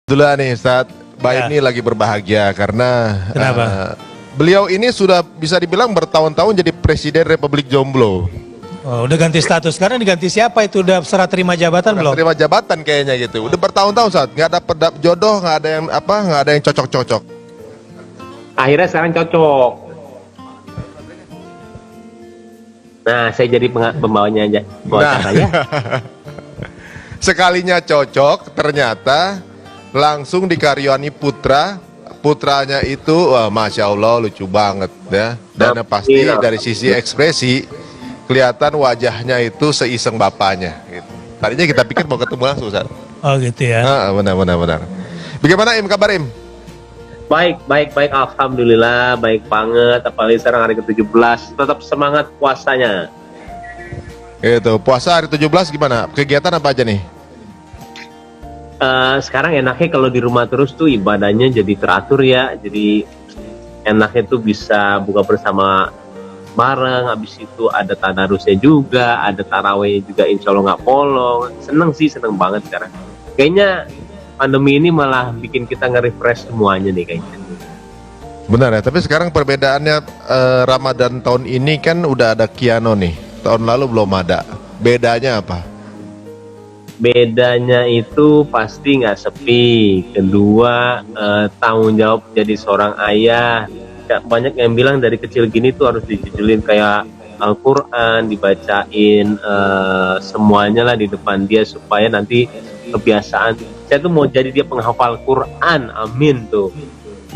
Alhamdulillah nih Ustadz, Baim Ya. ini lagi berbahagia karena Kenapa? beliau ini sudah bisa dibilang bertahun-tahun jadi Presiden Republik Jomblo. Oh, udah ganti status. Sekarang diganti siapa itu? Udah serah terima jabatan Udah belum? terima jabatan kayaknya gitu. Udah bertahun-tahun Ustadz, nggak ada jodoh, nggak ada yang nggak ada yang cocok-cocok. Akhirnya sekarang cocok. Nah, saya jadi pembawanya aja. Bawa acara ya. Sekalinya cocok, ternyata langsung dikaryoni putranya itu, wah, masya Allah lucu banget ya. Dan pasti dari sisi ekspresi kelihatan wajahnya itu seiseng bapaknya. Gitu. Tadinya kita pikir mau ketemu langsung, Ustaz. Oh gitu ya. Benar. Bagaimana Im, kabar Im? Baik. Alhamdulillah, baik banget. Apalagi sekarang hari ke-17. Tetap semangat puasanya. Gitu. Puasa hari 17 gimana? Kegiatan apa aja nih? Sekarang enaknya kalau di rumah terus tuh ibadahnya jadi teratur ya. Jadi enaknya tuh bisa buka bersama bareng. Habis itu ada tadarusnya juga, ada tarawehnya juga, insya Allah nggak bolong. Seneng banget sekarang. Kayaknya pandemi ini malah bikin kita nge-refresh semuanya nih kayaknya. Benar ya, tapi sekarang perbedaannya Ramadan tahun ini kan udah ada Kiano nih. Tahun lalu belum ada. Bedanya apa? Bedanya itu pasti nggak sepi. Kedua, tanggung jawab jadi seorang ayah. Banyak yang bilang dari kecil gini tuh harus dijujulin kayak Al-Quran, dibacain semuanya lah di depan dia supaya nanti kebiasaan. Saya tuh mau jadi dia penghafal Quran, amin tuh.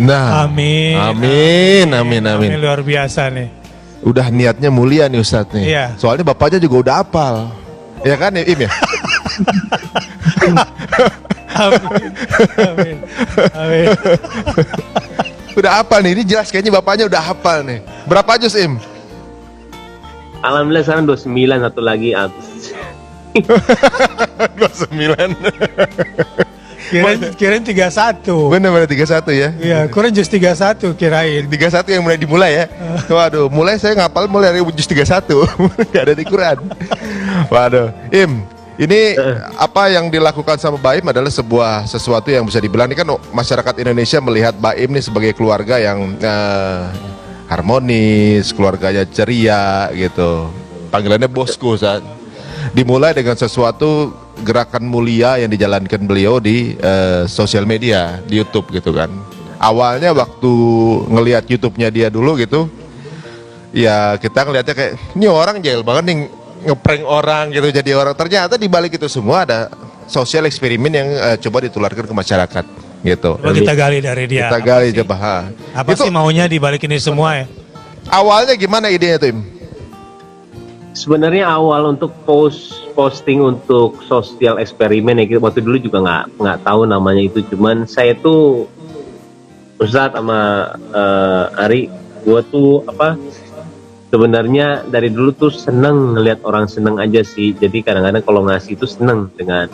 Nah, Amin. Amin. Luar biasa nih. Udah niatnya mulia nih Ustadz nih. Iya. Soalnya bapaknya juga udah hafal. Ya kan Im ya? Amin. Udah hafal nih, ini jelas kayaknya bapaknya udah hafal nih. Berapa juz Im? Alhamdulillah sekarang 29, satu lagi habis. 29. Kirain 31. Bener-bener 31 ya? Iya, kurang jus 31 kirain. 31 yang mulai dimulai ya. Waduh, mulai saya ngapal mulai dari juz 31. Gak ada di Quran. Waduh, Im, ini apa yang dilakukan sama Baim adalah sesuatu yang bisa dibilang ini kan masyarakat Indonesia melihat Baim ini sebagai keluarga yang harmonis, keluarganya ceria gitu. Panggilannya bosku saat dimulai dengan sesuatu gerakan mulia yang dijalankan beliau di sosial media, di YouTube gitu kan. Awalnya waktu ngelihat YouTube-nya dia dulu gitu, ya kita ngelihatnya kayak ini orang jahil banget nih ngeprank orang gitu jadi orang. Ternyata di balik itu semua ada sosial eksperimen yang coba ditularkan ke masyarakat gitu. Coba kita gali dari dia. Kita gali coba. Apa Itu sih maunya di balik ini semua ya? awalnya gimana idenya tuh Im? Sebenarnya awal untuk posting untuk sosial eksperimen ya, waktu dulu juga nggak tahu namanya itu, cuman saya tuh Ustadz sama Ari, gua tuh sebenarnya dari dulu tuh seneng ngelihat orang seneng aja sih. Jadi kadang-kadang kalau ngasih itu seneng dengan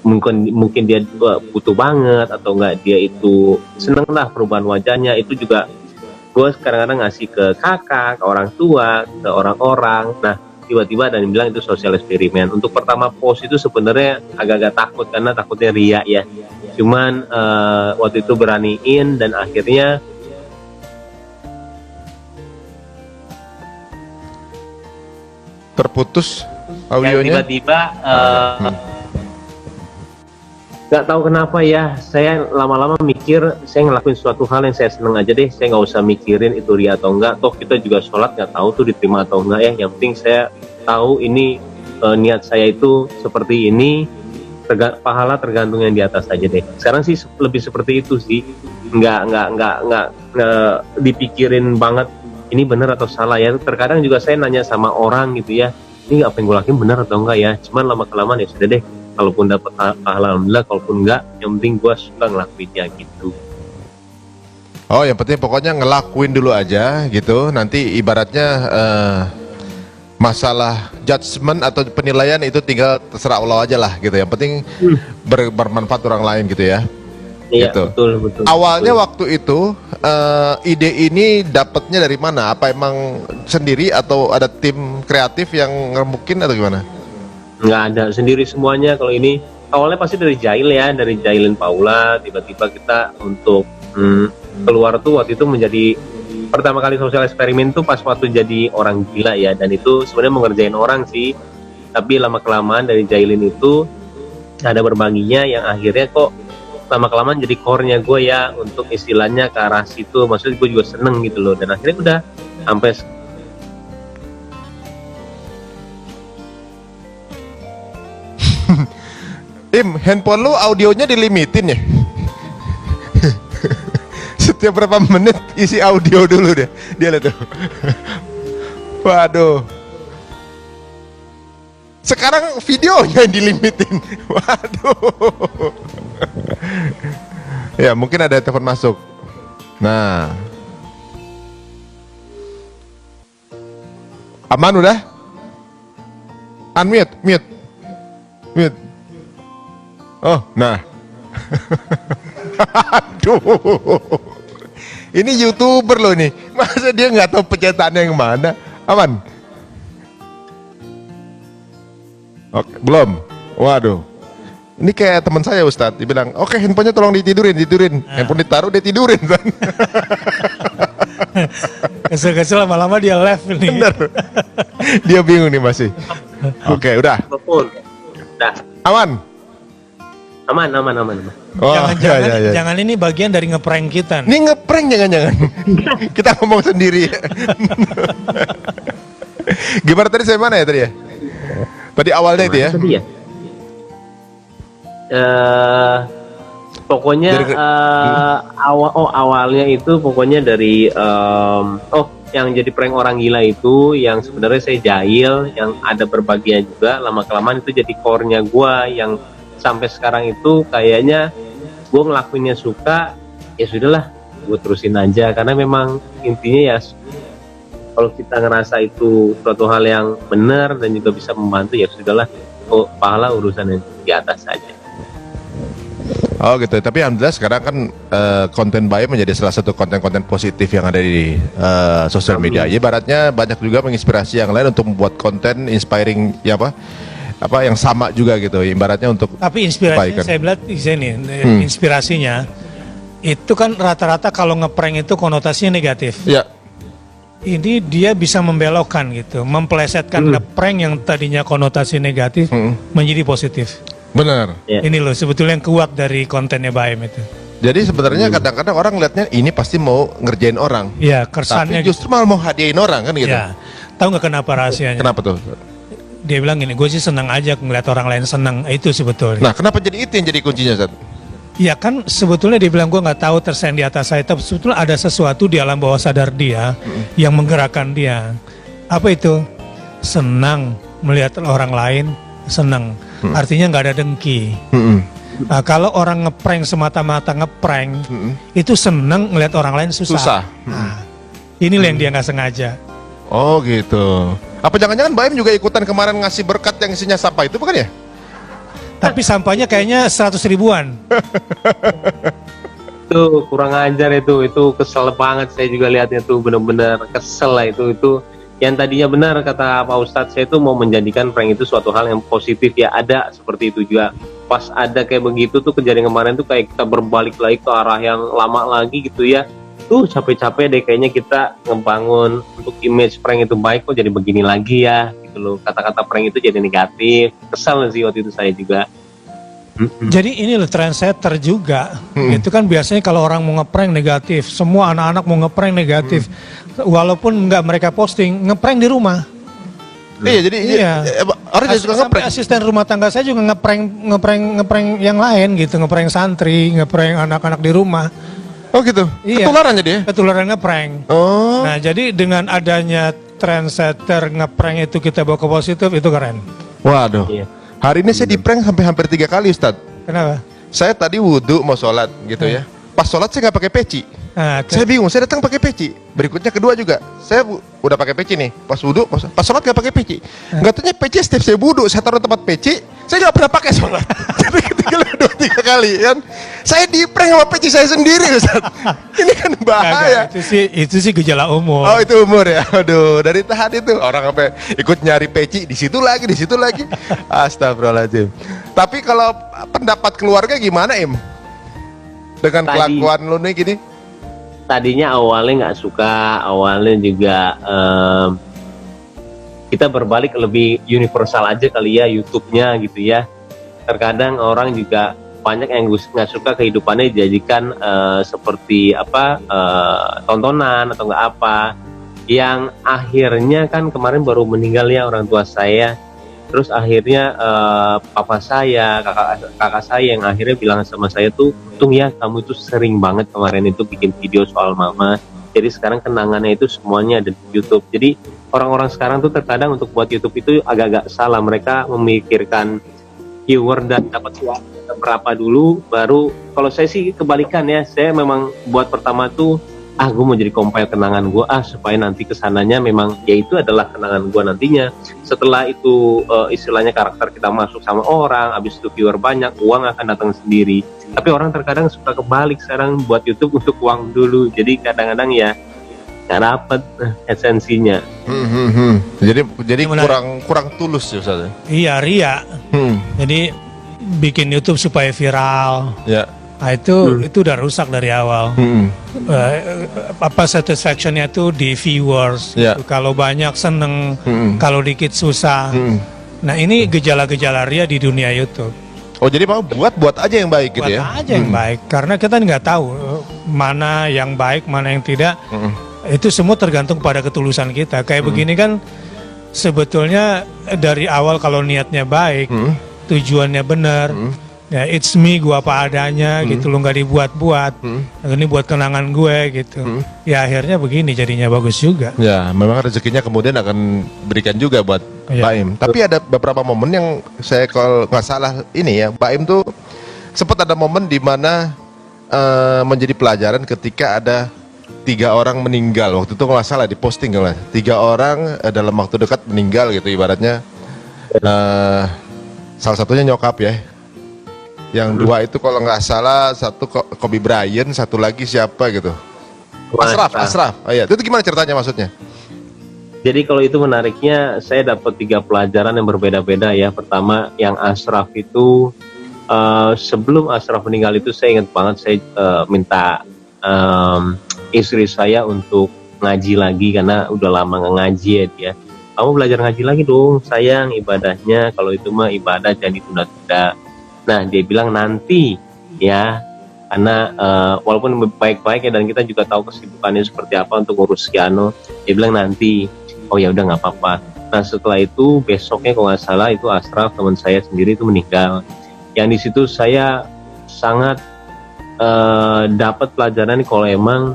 mungkin dia butuh banget atau enggak, dia itu seneng lah perubahan wajahnya. Itu juga gue kadang-kadang ngasih ke kakak, ke orang tua, ke orang-orang. Nah, tiba-tiba ada yang bilang itu sosial eksperimen. Untuk pertama post itu sebenarnya agak-agak takut karena takutnya ria ya. Cuman waktu itu beraniin dan akhirnya Terputus audionya. tiba-tiba nggak tahu kenapa ya, saya lama-lama mikir saya ngelakuin suatu hal yang saya seneng aja deh, saya nggak usah mikirin itu ria atau enggak. Toh kita juga sholat nggak tahu tuh diterima atau enggak ya, yang penting saya tahu ini niat saya itu seperti ini, pahala tergantung yang di atas aja deh. Sekarang sih lebih seperti itu sih, nggak dipikirin banget ini benar atau salah ya. Terkadang juga saya nanya sama orang gitu ya, ini apa yang gue lakuin benar atau enggak ya. Cuman lama-kelamaan ya sudah deh, kalaupun dapat alhamdulillah, kalaupun enggak yang penting gue suka ngelakuinnya gitu. Oh, yang penting pokoknya ngelakuin dulu aja gitu. Nanti ibaratnya masalah judgement atau penilaian itu tinggal terserah Allah aja lah gitu. Yang penting bermanfaat orang lain gitu ya. Iya, gitu. betul. Awalnya waktu itu ide ini dapatnya dari mana? Apa emang sendiri atau ada tim kreatif yang ngeremukin atau gimana? Nggak ada, sendiri semuanya. Kalau ini awalnya pasti dari Jail ya, dari Jailin Paula, tiba-tiba kita untuk keluar tuh waktu itu menjadi pertama kali sosial eksperimen tuh pas waktu jadi orang gila ya, dan itu sebenarnya mengerjain orang sih, tapi lama kelamaan dari Jailin itu ada berbaginya yang akhirnya kok lama kelamaan jadi core-nya gue ya untuk istilahnya ke arah situ, maksudnya gue juga seneng gitu loh, dan akhirnya udah sampai Handphone lu audionya dilimitin ya? Setiap berapa menit isi audio dulu deh. Dia lihat tuh. Waduh. Sekarang videonya yang dilimitin. Waduh. Ya mungkin ada telepon masuk. Nah. Aman udah? Unmute, mute. Mute. Oh, nah. Aduh. Ini YouTuber loh nih. Masa dia nggak tahu pencetannya yang mana? Aman? Oke, belum. Waduh. Ini kayak teman saya Ustadz, dia bilang, oke handphonenya tolong ditidurin. Handphone ditaruh, dia tidurin. Kesel-kesel lama-lama dia left nih. Bener. Dia bingung nih masih. Oke, udah. telepon. Dah, Aman? aman. Oh, Jangan-jangan ya. jangan ini bagian dari ngeprank kita nih. Ini ngeprank jangan-jangan. Kita ngomong sendiri. Gimana tadi saya mana ya tadi ya? Tadi awalnya itu ya? Tadi ya? Pokoknya Dari- awalnya itu pokoknya dari yang jadi prank orang gila itu yang sebenarnya saya jahil, yang ada berbagian juga, lama kelamaan itu jadi core-nya gua yang sampai sekarang itu kayaknya gue ngelakuinnya suka, ya sudahlah gue terusin aja, karena memang intinya ya kalau kita ngerasa itu suatu hal yang benar dan juga bisa membantu, ya sudahlah, pahala urusan yang di atas saja. Oh gitu, tapi alhamdulillah sekarang kan konten Baim menjadi salah satu konten-konten positif yang ada di sosial media. Ibaratnya banyak juga menginspirasi yang lain untuk membuat konten inspiring, ya apa yang sama juga gitu. Ibaratnya untuk Tapi inspirasinya kebaikan. saya bilang di sini, inspirasinya itu kan rata-rata kalau ngeprank itu konotasinya negatif. Ya, Ini dia bisa membelokkan gitu, memplesetkan ngeprank yang tadinya konotasi negatif menjadi positif. benar. Ya. Ini loh sebetulnya yang kuat dari kontennya Baim itu. Jadi sebenarnya kadang-kadang orang lihatnya ini pasti mau ngerjain orang, Ya tapi kesannya justru malah mau hadiahin orang kan gitu. Ya, tahu nggak kenapa rahasianya? Kenapa tuh? Dia bilang gini, gue sih senang aja ngeliat orang lain senang, itu sebetulnya. Nah, kenapa jadi itu yang jadi kuncinya, Zat? Ya kan sebetulnya dia bilang gue nggak tahu tersen di atas saya, tapi sebetulnya ada sesuatu di alam bawah sadar dia yang menggerakkan dia. Apa itu? Senang melihat orang lain senang. Artinya nggak ada dengki. Nah, kalau orang ngeprank semata-mata ngeprank, itu senang melihat orang lain susah. Susah. Nah, inilah yang dia nggak sengaja. Oh gitu. Apa jangan-jangan Baim juga ikutan kemarin ngasih berkat yang isinya sampah itu bukan ya? Tapi sampahnya kayaknya 100 ribuan. Itu kurang ajar, itu kesel banget, saya juga lihatnya tuh bener-bener kesel lah itu yang tadinya benar kata Pak Ustadz, saya itu mau menjadikan prank itu suatu hal yang positif, ya ada seperti itu juga. Pas ada kayak begitu tuh kejadian kemarin tuh kayak kita berbalik lagi ke arah yang lama lagi gitu ya. Tuh capek-capek deh kayaknya kita ngebangun untuk image prank itu baik, kok jadi begini lagi ya gitu loh. Kata-kata prank itu jadi negatif. Kesal sih waktu itu saya juga. Jadi ini loh trendsetter juga. Itu kan biasanya kalau orang mau ngeprank negatif, semua anak-anak mau ngeprank negatif. Walaupun nggak mereka posting, ngeprank di rumah. Iya, jadi Iya. orang jadi suka Sampai ngeprank. asisten rumah tangga saya juga ngeprank yang lain gitu, ngeprank santri, ngeprank anak-anak di rumah. Oh gitu. Iya. Ketularan jadi ya? Ketularan ngeprank. Oh. Nah, jadi dengan adanya trendsetter ngeprank itu kita bawa ke positif, itu keren. Waduh. Iya. Hari ini saya di prank sampai hampir 3 kali, Ustadz. Kenapa? Saya tadi wudhu mau sholat gitu ya. Pas sholat saya nggak pakai peci. Nah, Saya bingung, saya datang pakai peci. Berikutnya kedua juga, saya udah pakai peci nih. Pas wudhu, pas sholat nggak pakai peci. Nggak taunya peci setiap saya wudhu, saya taruh tempat peci, Saya nggak pernah pakai sholat. Tapi ketika 2-3 kali kan, saya di prank sama peci saya sendiri Ustaz. Ini kan bahaya. Kagak, itu sih gejala umum. Oh itu umur ya, aduh dari tahan itu orang sampai ikut nyari peci di situ lagi, Astagfirullahaladzim. Tapi kalau pendapat keluarga gimana Im? Dengan kelakuan lu nih gini? Tadinya awalnya nggak suka, awalnya juga kita berbalik lebih universal aja kali ya YouTube-nya gitu ya. Terkadang orang juga banyak yang nggak suka kehidupannya dijadikan seperti apa tontonan atau nggak apa. Yang akhirnya kan kemarin baru meninggal ya orang tua saya. Terus akhirnya papa saya, kakak saya yang akhirnya bilang sama saya tuh, untung ya kamu itu sering banget kemarin itu bikin video soal mama. Jadi sekarang kenangannya itu semuanya ada di YouTube. Jadi orang-orang sekarang tuh terkadang untuk buat YouTube itu agak-agak salah. Mereka memikirkan viewer dan dapat uang berapa dulu, baru kalau saya sih kebalikan ya. Saya memang buat pertama tuh, gue mau jadi compile kenangan gue, supaya nanti kesananya memang ya itu adalah kenangan gue nantinya. Setelah itu istilahnya karakter kita masuk sama orang, habis itu viewer banyak, uang akan datang sendiri. Tapi orang terkadang suka kebalik sekarang buat YouTube untuk uang dulu. Jadi kadang-kadang ya nggak dapet esensinya. Jadi kurang tulus ya Ustaz. Iya, ria. Jadi bikin YouTube supaya viral. Ya. Nah, itu udah rusak dari awal. Satisfactionnya itu di viewers. Ya. Gitu. Kalau banyak seneng, kalau dikit susah. Nah ini gejala-gejala ria di dunia YouTube. Oh jadi mau buat aja yang baik gitu ya? Buat aja yang baik, karena kita nggak tahu mana yang baik, mana yang tidak. Itu semua tergantung pada ketulusan kita. Kayak begini kan sebetulnya dari awal kalau niatnya baik, tujuannya benar. Ya it's me, gua apa adanya gitu, lo nggak dibuat-buat. Ini buat kenangan gue gitu. Ya akhirnya begini jadinya bagus juga. Ya memang rezekinya kemudian akan berikan juga buat Baim. Tapi ada beberapa momen yang saya kalau nggak salah ini ya, Baim tuh sempat ada momen di mana menjadi pelajaran ketika ada 3 orang meninggal. Waktu itu nggak salah di posting kan, 3 orang dalam waktu dekat meninggal gitu ibaratnya. Salah satunya nyokap ya. Yang 2 itu kalau nggak salah, satu Kobe Bryant, satu lagi siapa gitu. Ashraf. Oh, iya. Itu gimana ceritanya maksudnya? Jadi kalau itu menariknya, saya dapat 3 pelajaran yang berbeda-beda ya. Pertama, yang Ashraf itu sebelum Ashraf meninggal itu saya ingat banget, saya minta istri saya untuk ngaji lagi karena udah lama nggak ngaji ya dia. Kamu belajar ngaji lagi dong sayang, ibadahnya kalau itu mah ibadah jangan ditunda-tunda. Nah dia bilang nanti ya, karena walaupun baik-baik ya dan kita juga tahu kesibukannya seperti apa untuk ngurus Kiano, dia bilang nanti. Oh ya udah nggak apa-apa. Nah setelah itu besoknya kalau nggak salah itu Ashraf teman saya sendiri itu meninggal. Yang di situ saya sangat dapat pelajaran kalau emang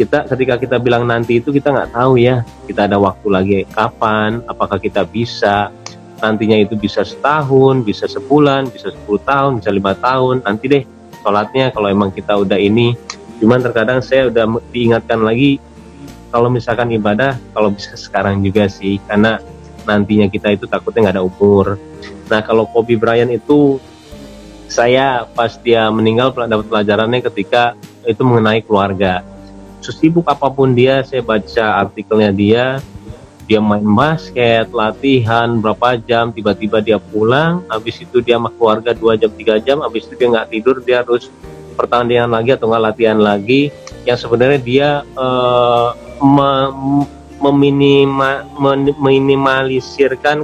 kita ketika kita bilang nanti itu kita nggak tahu ya, kita ada waktu lagi kapan, apakah kita bisa. Nantinya itu bisa setahun, bisa sebulan, bisa 10 tahun, bisa 5 tahun. Nanti deh sholatnya kalau emang kita udah ini. Cuman terkadang saya udah diingatkan lagi kalau misalkan ibadah, kalau bisa sekarang juga sih. Karena nantinya kita itu takutnya nggak ada umur. Nah kalau Kobe Bryant itu, saya pas dia meninggal dapat pelajarannya ketika itu mengenai keluarga. Sesibuk apapun dia, saya baca artikelnya dia main basket, latihan berapa jam, tiba-tiba dia pulang, habis itu dia sama keluarga 2 jam 3 jam, habis itu dia nggak tidur, dia harus pertandingan lagi atau nggak latihan lagi, yang sebenarnya dia meminimalisirkan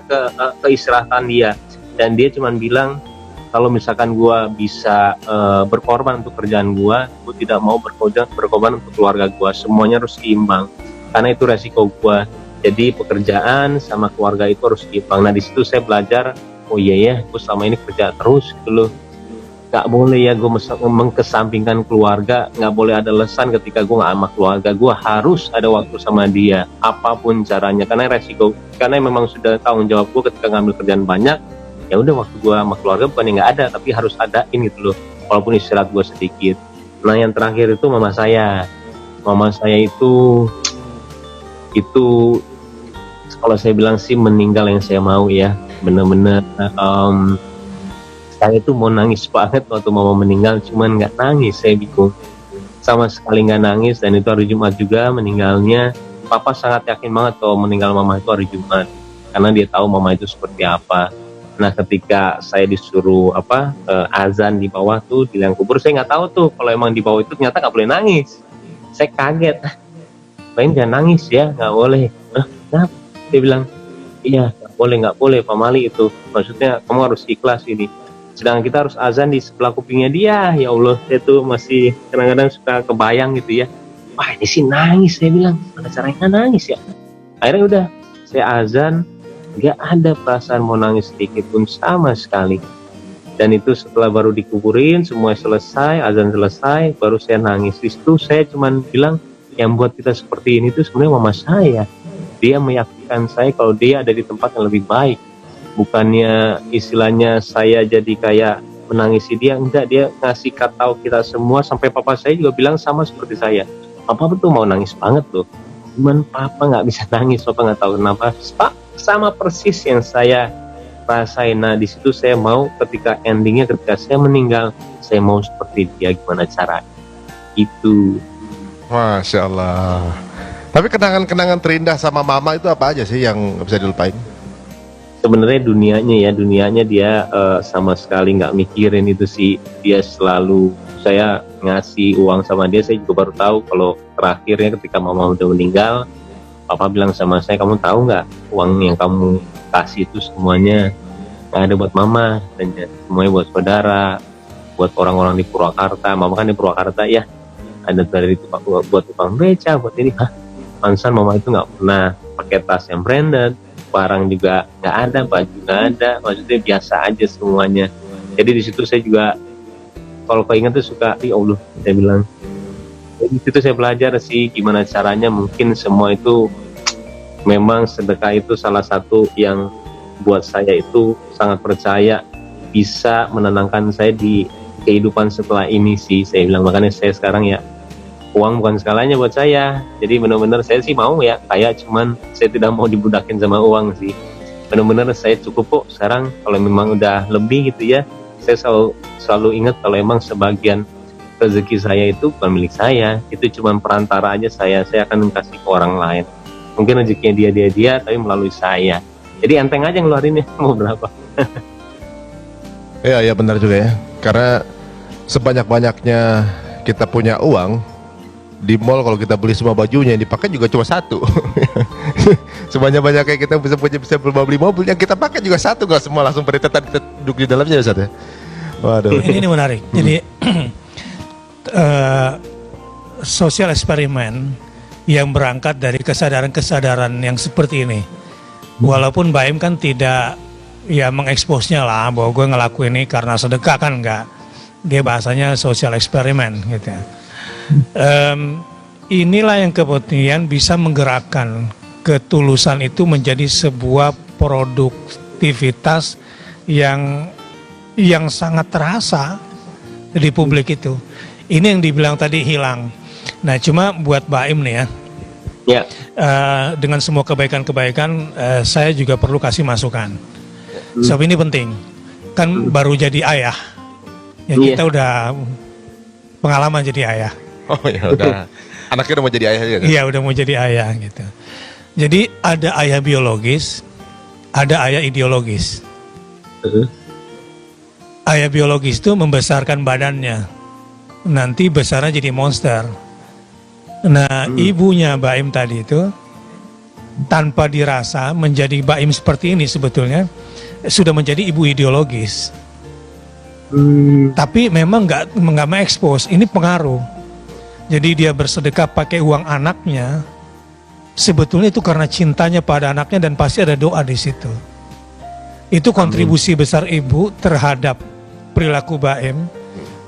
keistirahatan dia, dan dia cuma bilang kalau misalkan gue bisa berkorban untuk kerjaan gue tidak mau berkorban untuk keluarga gue, semuanya harus seimbang karena itu resiko gue. Jadi pekerjaan sama keluarga itu harus seimbang. Nah di situ saya belajar, oh iya ya, gue selama ini kerja terus gitu loh. Gak boleh ya gue mengkesampingkan keluarga, gak boleh ada alasan ketika gue gak sama keluarga. Gue harus ada waktu sama dia, apapun caranya. Karena resiko, karena memang sudah tanggung jawab gue ketika ngambil kerjaan banyak, ya udah waktu gue sama keluarga bukan yang gak ada, tapi harus adain gitu loh. Walaupun istirahat gue sedikit. Nah yang terakhir itu mama saya. Mama saya itu kalau saya bilang sih meninggal yang saya mau ya, bener-bener Saya itu mau nangis banget waktu mama meninggal, cuman nggak nangis, saya bingung. Sama sekali nggak nangis, dan itu hari Jumat juga meninggalnya. Papa sangat yakin banget kalau meninggal mama itu hari Jumat, karena dia tahu mama itu seperti apa. Nah, ketika saya disuruh azan di bawah tuh di liang kubur, saya nggak tahu tuh kalau emang di bawah itu ternyata nggak boleh nangis. Saya kaget, Baim jangan nangis ya, nggak boleh. Kenapa? Dia bilang, iya nggak boleh Pak Mali itu. Maksudnya kamu harus ikhlas ini. Sedangkan kita harus azan di sebelah kupingnya dia. Ya Allah, saya tuh masih kadang-kadang suka kebayang gitu ya. Wah ini sih nangis, saya bilang. Mana caranya nangis ya? Akhirnya udah, saya azan. Gak ada perasaan mau nangis sedikit pun sama sekali. Dan itu setelah baru dikuburin, semua selesai, azan selesai, baru saya nangis. Di situ saya cuman bilang, yang buat kita seperti ini tuh sebenarnya mama saya. Dia meyakinkan saya kalau dia ada di tempat yang lebih baik. Bukannya istilahnya saya jadi kayak menangisi dia, enggak, dia ngasih tahu kita semua. Sampai papa saya juga bilang sama seperti saya. Papa tuh mau nangis banget loh. Cuman papa nggak bisa nangis, papa nggak tahu kenapa. Sama persis yang saya rasain. Nah di situ saya mau ketika endingnya, ketika saya meninggal, saya mau seperti dia, gimana caranya itu. Masya Allah. Tapi kenangan-kenangan terindah sama mama itu apa aja sih yang nggak bisa dilupain? Sebenarnya dunianya dia sama sekali nggak mikirin itu sih. Dia selalu, saya ngasih uang sama dia, saya juga baru tahu kalau terakhirnya ketika mama udah meninggal, papa bilang sama saya, kamu tahu nggak uang yang kamu kasih itu semuanya nggak ada buat mama, dan semuanya buat saudara, buat orang-orang di Purwakarta. Mama kan di Purwakarta ya, ada dari buat tukang beca, buat ini. Pansan mama itu nggak pernah pakai tas yang branded, barang juga nggak ada, baju nggak ada, maksudnya biasa aja semuanya. Jadi di situ saya juga kalau keinget tuh suka, ya Allah, saya bilang. Di situ saya belajar sih gimana caranya. Mungkin semua itu memang sedekah itu salah satu yang buat saya itu sangat percaya bisa menenangkan saya di kehidupan setelah ini sih, saya bilang. Makanya saya sekarang ya, uang bukan segalanya buat saya. Jadi benar-benar saya sih mau ya kaya, cuman saya tidak mau dibudakin sama uang sih. Benar-benar saya cukup kok sekarang. Kalau memang udah lebih gitu ya, saya selalu ingat kalau emang sebagian rezeki saya itu bukan milik saya, itu cuma perantara aja. Saya akan kasih ke orang lain. Mungkin rezekinya dia tapi melalui saya. Jadi enteng aja ngeluarin ya, mau berapa. Ya benar juga ya. Karena sebanyak-banyaknya kita punya uang, di mall kalau kita beli semua bajunya yang dipakai juga cuma satu. Sebanyak-banyaknya kita bisa beli mobil yang kita pakai juga satu, nggak semua langsung beritetan kita duduk di dalamnya ya, Ustaz ya. Waduh. Ini menarik. Jadi sosial eksperimen yang berangkat dari kesadaran-kesadaran yang seperti ini. Walaupun Baim kan tidak ya mengeksposnya lah bahwa gue ngelakuin ini karena sedekah, kan enggak. Dia bahasanya sosial eksperimen gitu. Inilah yang kemudian bisa menggerakkan ketulusan itu menjadi sebuah produktivitas yang sangat terasa di publik itu. Ini yang dibilang tadi hilang. Nah cuma buat Baim nih ya, dengan semua kebaikan-kebaikan, saya juga perlu kasih masukan. Sebab ini penting. Kan baru jadi ayah, ya kita udah pengalaman jadi ayah. Oh ya udah. Anaknya udah mau jadi ayah gitu. Iya udah mau jadi ayah gitu. Jadi ada ayah biologis, ada ayah ideologis. Ayah biologis itu membesarkan badannya, nanti besarnya jadi monster. Nah ibunya Baim tadi itu tanpa dirasa menjadi Baim seperti ini sebetulnya sudah menjadi ibu ideologis. Tapi memang nggak mengekspos, ini pengaruh. Jadi dia bersedekah pakai uang anaknya, sebetulnya itu karena cintanya pada anaknya dan pasti ada doa di situ. Itu kontribusi besar ibu terhadap perilaku Baim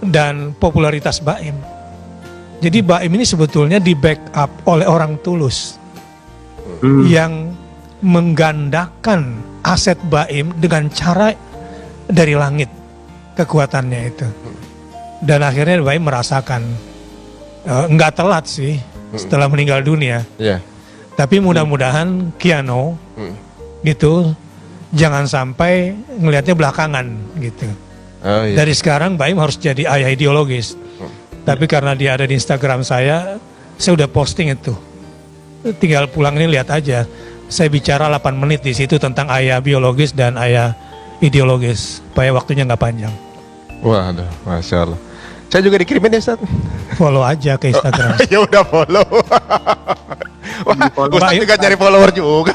dan popularitas Baim. Jadi Baim ini sebetulnya di backup oleh orang tulus yang menggandakan aset Baim dengan cara dari langit kekuatannya itu. Dan akhirnya Baim merasakan. Nggak telat sih setelah meninggal dunia. Tapi mudah-mudahan Kiano gitu jangan sampai ngelihatnya belakangan gitu. Oh, iya. Dari sekarang Baim harus jadi ayah ideologis. Tapi karena dia ada di Instagram saya udah posting itu. Tinggal pulang ini lihat aja. Saya bicara 8 menit di situ tentang ayah biologis dan ayah ideologis. Supaya waktunya nggak panjang. Waduh, Masya Allah. Saya juga dikirimin ya, Ustaz. Follow aja ke Instagram. Ya udah follow. Wah, Ustaz Baim. juga nyari follower juga.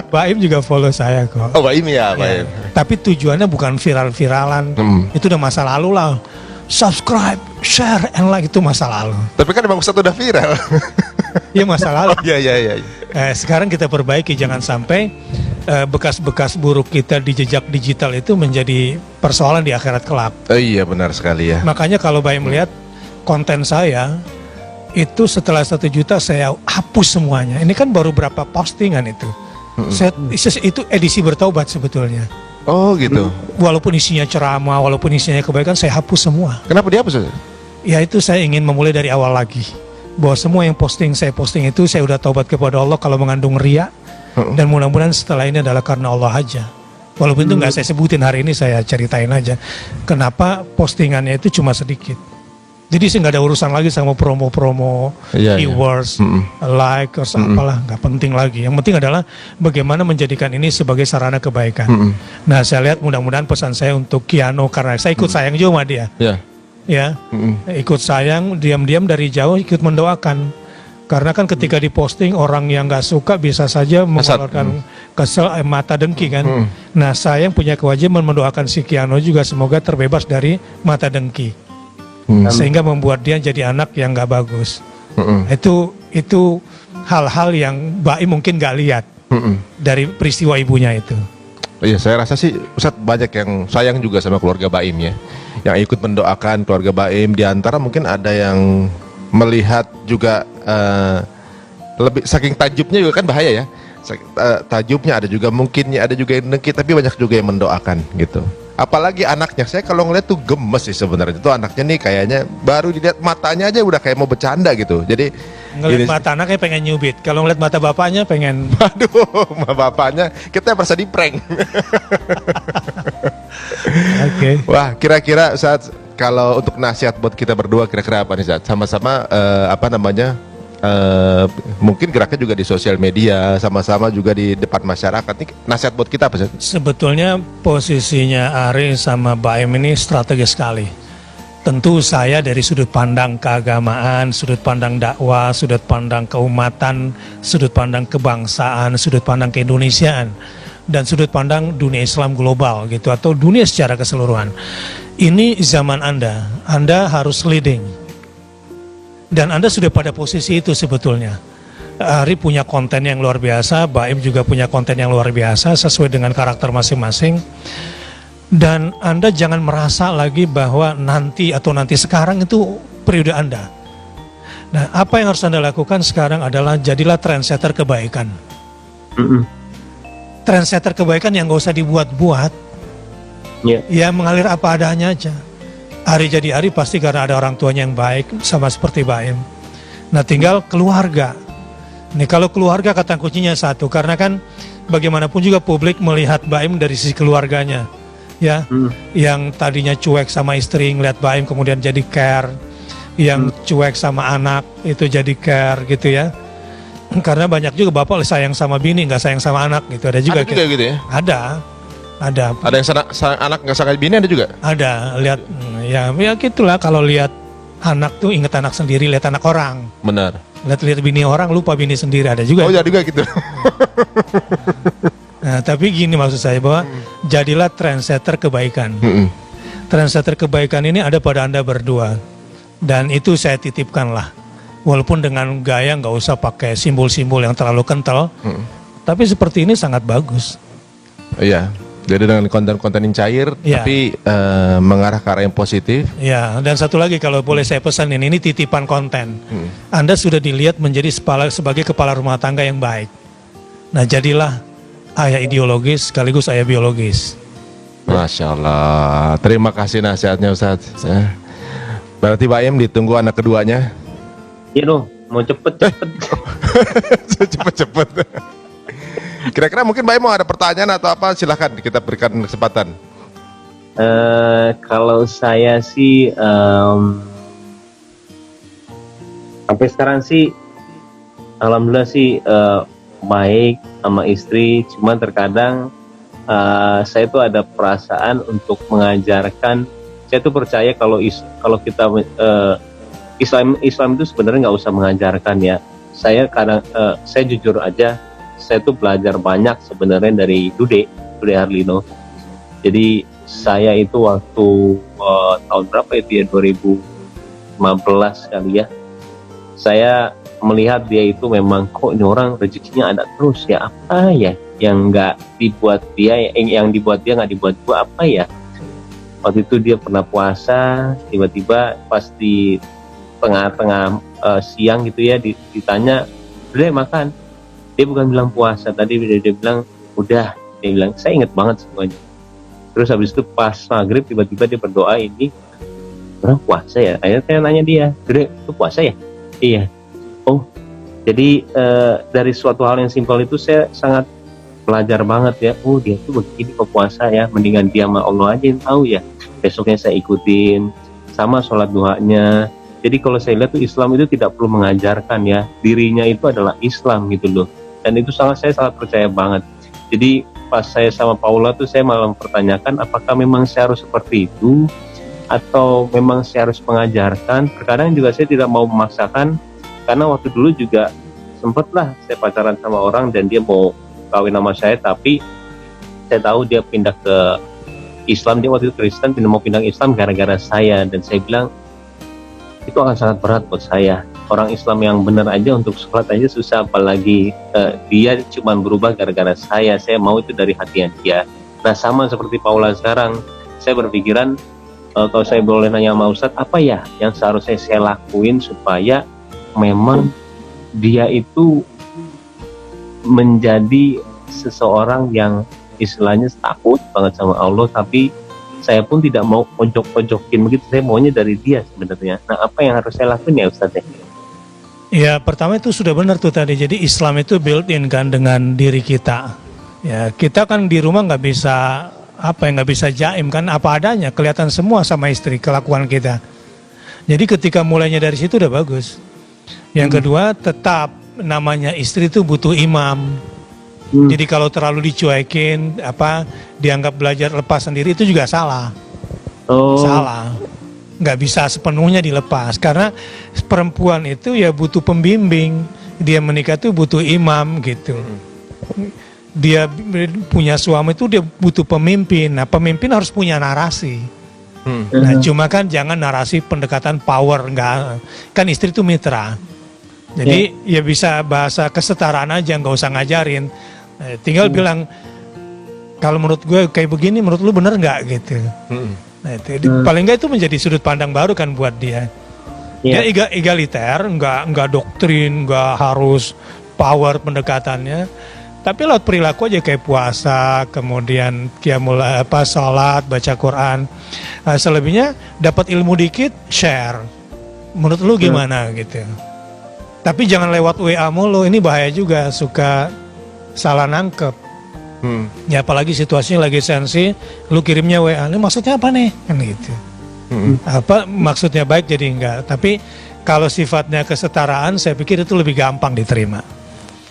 Baim juga follow saya kok. Oh, Baim ya, Baim. Tapi tujuannya bukan viral-viralan. Hmm. Itu udah masa lalu lah. Subscribe, share, and like itu masa lalu. Tapi kan emang Ustaz udah viral. Iya masa lalu. Oh iya, iya, iya. Sekarang kita perbaiki, jangan sampai bekas-bekas buruk kita di jejak digital itu menjadi persoalan di akhirat kelak. Oh iya, benar sekali ya. Makanya kalau Baim melihat konten saya itu setelah 1 juta saya hapus semuanya. Ini kan baru berapa postingan itu. Itu edisi bertaubat sebetulnya. Oh gitu. Walaupun isinya ceramah, walaupun isinya kebaikan, saya hapus semua. Kenapa dihapus, Ustaz? Ya itu saya ingin memulai dari awal lagi. Bahwa semua yang saya posting itu saya udah taubat kepada Allah kalau mengandung ria. Dan mudah-mudahan setelah ini adalah karena Allah aja. Walaupun itu nggak saya sebutin hari ini, saya ceritain aja. Kenapa postingannya itu cuma sedikit. Jadi saya nggak ada urusan lagi sama promo-promo, keywords, like, atau apalah, nggak penting lagi. Yang penting adalah bagaimana menjadikan ini sebagai sarana kebaikan. Nah saya lihat mudah-mudahan pesan saya untuk Kiano, karena saya ikut sayang juga sama dia. Ya, ikut sayang, diam-diam dari jauh ikut mendoakan. Karena kan ketika diposting orang yang nggak suka bisa saja mengeluarkan kesel, mata dengki kan. Nah saya yang punya kewajiban mendoakan si Kiano juga semoga terbebas dari mata dengki. Sehingga membuat dia jadi anak yang nggak bagus. Itu hal-hal yang Baim mungkin nggak lihat dari peristiwa ibunya itu. Iya, saya rasa sih Ustadz banyak yang sayang juga sama keluarga Baim ya, yang ikut mendoakan keluarga Baim. Di antara mungkin ada yang melihat juga lebih saking tajubnya juga kan bahaya ya. Tajubnya ada juga mungkinnya, ada juga yang dengki, tapi banyak juga yang mendoakan gitu. Apalagi anaknya, saya kalau ngeliat tuh gemes sih sebenarnya. Itu anaknya nih kayaknya baru dilihat matanya aja udah kayak mau bercanda gitu. Jadi ngeliat mata anaknya pengen nyubit, kalau ngeliat mata bapaknya pengen aduh, bapaknya kita merasa di prank. Oke. Wah, kira-kira saat kalau untuk nasihat buat kita berdua kira-kira apa nih Zat? Sama-sama mungkin geraknya juga di sosial media, sama-sama juga di depan masyarakat. Nih nasihat buat kita apa Zat? Sebetulnya posisinya Ari sama Baim ini strategis sekali. Tentu saya dari sudut pandang keagamaan, sudut pandang dakwah, sudut pandang keumatan, sudut pandang kebangsaan, sudut pandang keindonesiaan, dan sudut pandang dunia Islam global gitu, atau dunia secara keseluruhan. Ini zaman Anda harus leading. Dan Anda sudah pada posisi itu sebetulnya. Ari punya konten yang luar biasa, Baim juga punya konten yang luar biasa sesuai dengan karakter masing-masing. Dan Anda jangan merasa lagi bahwa nanti sekarang itu periode Anda. Nah, apa yang harus Anda lakukan sekarang adalah jadilah trendsetter kebaikan. Trendsetter kebaikan yang gak usah dibuat-buat. Ya mengalir apa adanya aja. Ari jadi Ari pasti karena ada orang tuanya yang baik, sama seperti Baim. Nah tinggal keluarga. Nih kalau keluarga kata kuncinya satu, karena kan bagaimanapun juga publik melihat Baim dari sisi keluarganya. Ya, yang tadinya cuek sama istri ngeliat Baim kemudian jadi care, yang cuek sama anak itu jadi care gitu ya. Karena banyak juga bapak sayang sama bini nggak sayang sama anak gitu, ada juga gitu ya? Ada yang anak nggak sayang bini ada juga? Ada, lihat ya gitulah, kalau lihat anak tuh inget anak sendiri, lihat anak orang. Benar. Lihat bini orang lupa bini sendiri, ada juga. Oh ya juga gitu. Nah tapi gini maksud saya, bahwa jadilah trendsetter kebaikan. Trendsetter kebaikan ini ada pada Anda berdua, dan itu saya titipkan lah. Walaupun dengan gaya nggak usah pakai simbol-simbol yang terlalu kental, tapi seperti ini sangat bagus. Iya. Jadi dengan konten-konten yang cair, tapi mengarah ke arah yang positif. Ya, dan satu lagi kalau boleh saya pesanin, ini titipan konten. Anda sudah dilihat menjadi sebagai kepala rumah tangga yang baik. Nah, jadilah ayah ideologis sekaligus ayah biologis. Masya Allah. Terima kasih nasihatnya Ustaz. Berarti Baim ditunggu anak keduanya. Iya dong, mau cepet. Cepet. Kira-kira mungkin Baim mau ada pertanyaan atau apa, silahkan kita berikan kesempatan. Kalau saya sih sampai sekarang sih alhamdulillah sih baik sama istri, cuman terkadang saya tuh ada perasaan untuk mengajarkan. Saya tuh percaya kalau kita Islam itu sebenarnya nggak usah mengajarkan ya. Saya kadang saya jujur aja, saya tuh belajar banyak sebenarnya dari Dude Harlino. Jadi saya itu waktu tahun berapa itu ya, 2015 kali ya, saya melihat dia itu memang kok ini orang rezekinya ada terus ya, apa ya yang nggak dibuat dia, yang dibuat dia nggak dibuat gua, apa ya. Waktu itu dia pernah puasa, tiba-tiba pas di tengah-tengah siang gitu ya, ditanya udah makan, dia bukan bilang puasa tadi, dia bilang udah, dia bilang saya inget banget semuanya. Terus habis itu pas maghrib tiba-tiba dia berdoa, ini orang puasa ya. Akhirnya saya nanya dia, Dre itu puasa ya? Iya. Oh, jadi dari suatu hal yang simpel itu saya sangat belajar banget ya. Oh, dia tuh begini kok puasa ya. Mendingan dia sama Allah aja yang tahu ya. Besoknya saya ikutin sama sholat duhanya. Jadi kalau saya lihat tuh Islam itu tidak perlu mengajarkan ya. Dirinya itu adalah Islam gitu loh. Dan itu saya sangat percaya banget. Jadi pas saya sama Paula tuh saya malah mempertanyakan apakah memang saya harus seperti itu atau memang saya harus mengajarkan. Terkadang juga saya tidak mau memaksakan, karena waktu dulu juga sempet lah saya pacaran sama orang dan dia mau kawin sama saya, tapi saya tahu dia pindah ke Islam, dia waktu itu Kristen, mau pindah ke Islam gara-gara saya, dan saya bilang itu akan sangat berat buat saya. Orang Islam yang benar aja untuk sholat aja susah, apalagi dia cuma berubah gara-gara saya mau itu dari hati dia. Nah sama seperti Paula sekarang, saya berpikiran kalau saya boleh nanya sama Ustadz, apa ya yang seharusnya saya lakuin supaya memang dia itu menjadi seseorang yang istilahnya takut banget sama Allah, tapi saya pun tidak mau ojok-ojokin begitu, saya maunya dari dia sebenarnya. Nah apa yang harus saya lakuin ya Ustadz? Ya pertama itu sudah benar tuh tadi, jadi Islam itu built in kan dengan diri kita. Ya kita kan di rumah nggak bisa nggak bisa jaim kan, apa adanya, kelihatan semua sama istri kelakuan kita. Jadi ketika mulainya dari situ udah bagus. Yang kedua, tetap namanya istri itu butuh imam. Jadi kalau terlalu dicuekin, dianggap belajar lepas sendiri, itu juga salah. Salah. Nggak bisa sepenuhnya dilepas, karena perempuan itu ya butuh pembimbing. Dia menikah tuh butuh imam gitu. Dia punya suami itu dia butuh pemimpin. Nah pemimpin harus punya narasi. Nah cuma kan jangan narasi pendekatan power, enggak. Kan istri itu mitra. Jadi ya bisa bahasa kesetaraan aja, nggak usah ngajarin. Tinggal bilang, kalau menurut gue kayak begini, menurut lu bener nggak gitu. Nah itu paling nggak itu menjadi sudut pandang baru kan buat dia. Dia egaliter, nggak doktrin, nggak harus power pendekatannya. Tapi lewat perilaku aja kayak puasa, kemudian mulai salat, baca Quran. Selebihnya dapat ilmu dikit, share. Menurut lu gimana gitu. Tapi jangan lewat WA mulu, ini bahaya juga, suka salah nangkep. Ya apalagi situasinya lagi sensi, lu kirimnya WA, ini maksudnya apa nih? Kan gitu. Apa maksudnya baik jadi enggak. Tapi kalau sifatnya kesetaraan, saya pikir itu lebih gampang diterima.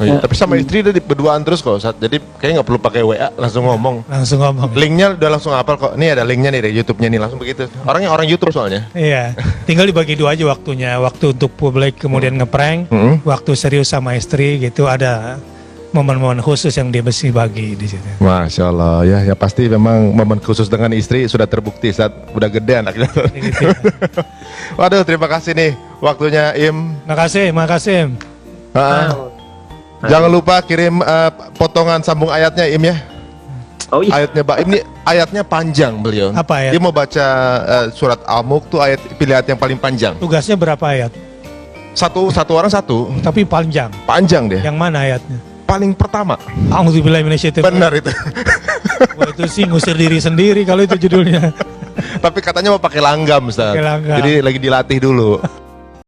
Oh, iya. Tapi sama istri udah berduaan terus kok, jadi kayaknya nggak perlu pakai WA, langsung ngomong. Langsung ngomong. Linknya udah langsung hafal kok. Ini ada linknya nih dari YouTube-nya nih, langsung begitu. Orangnya orang YouTube soalnya. Iya, tinggal dibagi dua aja waktunya. Waktu untuk publik kemudian ngeprank, waktu serius sama istri gitu, ada momen-momen khusus yang dia mesti bagi di situ. Masya Allah ya pasti memang momen khusus dengan istri sudah terbukti saat udah gede anaknya. Gitu ya. Waduh terima kasih nih waktunya Im. Makasih. Jangan lupa kirim potongan sambung ayatnya Im ya. Oh iya. Ayatnya Mbak Im ini ayatnya panjang beliau. Apa ayat? Dia mau baca surat Al-Mulk tuh ayat pilihan yang paling panjang. Tugasnya berapa ayat? Satu orang satu. Tapi panjang. Panjang deh. Yang mana ayatnya? Paling pertama. A'udzubillahi minasyaitonir rajim. Benar itu. Wah itu sih ngusir diri sendiri kalau itu judulnya. Tapi katanya mau pakai langgam Ustaz. Pakai langgam. Jadi lagi dilatih dulu.